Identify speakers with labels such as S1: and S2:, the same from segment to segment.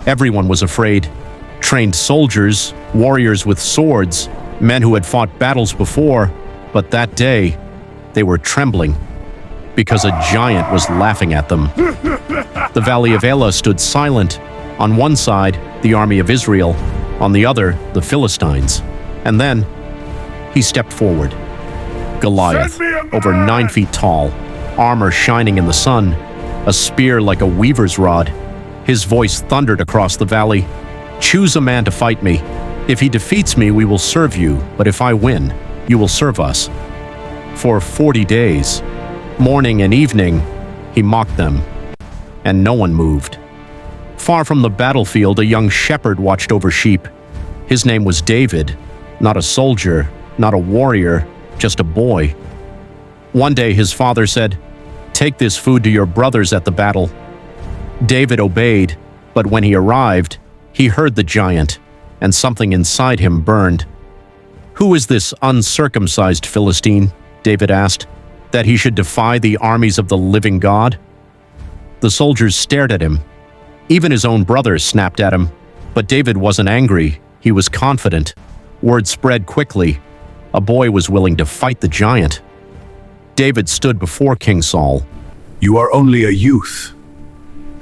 S1: Everyone was afraid. Trained soldiers, warriors with swords, men who had fought battles before, but that day, they were trembling because a giant was laughing at them. The valley of Elah stood silent. On one side, the army of Israel, on the other, the Philistines. And then, he stepped forward. Goliath, over 9 feet tall, armor shining in the sun, a spear like a weaver's rod. His voice thundered across the valley. "Choose a man to fight me. If he defeats me, we will serve you, but if I win, you will serve us." For 40 days, morning and evening, he mocked them, and no one moved. Far from the battlefield, a young shepherd watched over sheep. His name was David, not a soldier, not a warrior, just a boy. One day his father said, "Take this food to your brothers at the battle." David obeyed, but when he arrived, he heard the giant, and something inside him burned. "Who is this uncircumcised Philistine?" David asked, "that he should defy the armies of the living God?" The soldiers stared at him. Even his own brothers snapped at him. But David wasn't angry, he was confident. Word spread quickly. A boy was willing to fight the giant. David stood before King Saul.
S2: "You are only a youth,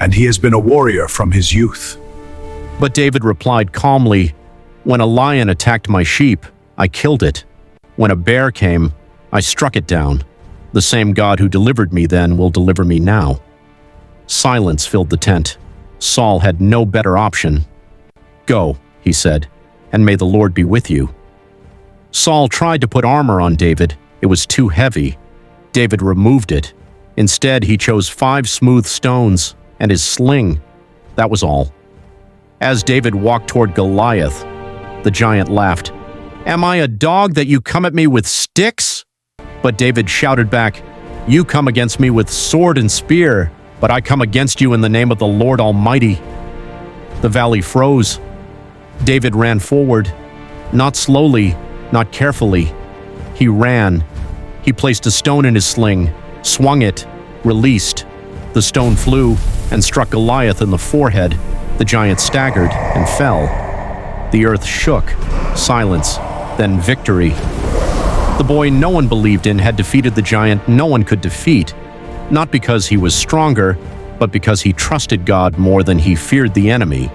S2: and he has been a warrior from his youth."
S1: But David replied calmly, "When a lion attacked my sheep, I killed it. When a bear came, I struck it down. The same God who delivered me then will deliver me now." Silence filled the tent. Saul had no better option. "Go," he said, "and may the Lord be with you." Saul tried to put armor on David. It was too heavy. David removed it. Instead, he chose 5 smooth stones and his sling. That was all. As David walked toward Goliath, the giant laughed. "Am I a dog that you come at me with sticks?" But David shouted back, "You come against me with sword and spear, but I come against you in the name of the Lord Almighty." The valley froze. David ran forward, not slowly, not carefully. He ran. He placed a stone in his sling, swung it, released. The stone flew and struck Goliath in the forehead. The giant staggered and fell. The earth shook. Silence, then victory. The boy no one believed in had defeated the giant no one could defeat, not because he was stronger, but because he trusted God more than he feared the enemy.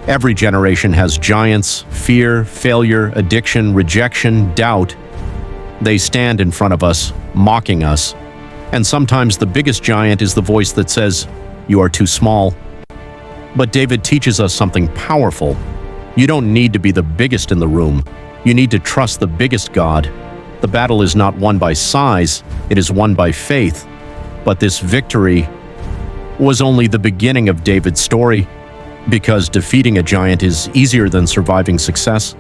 S1: Every generation has giants, fear, failure, addiction, rejection, doubt. They stand in front of us, mocking us. And sometimes the biggest giant is the voice that says, "You are too small." But David teaches us something powerful. You don't need to be the biggest in the room. You need to trust the biggest God. The battle is not won by size, it is won by faith. But this victory was only the beginning of David's story, because defeating a giant is easier than surviving success.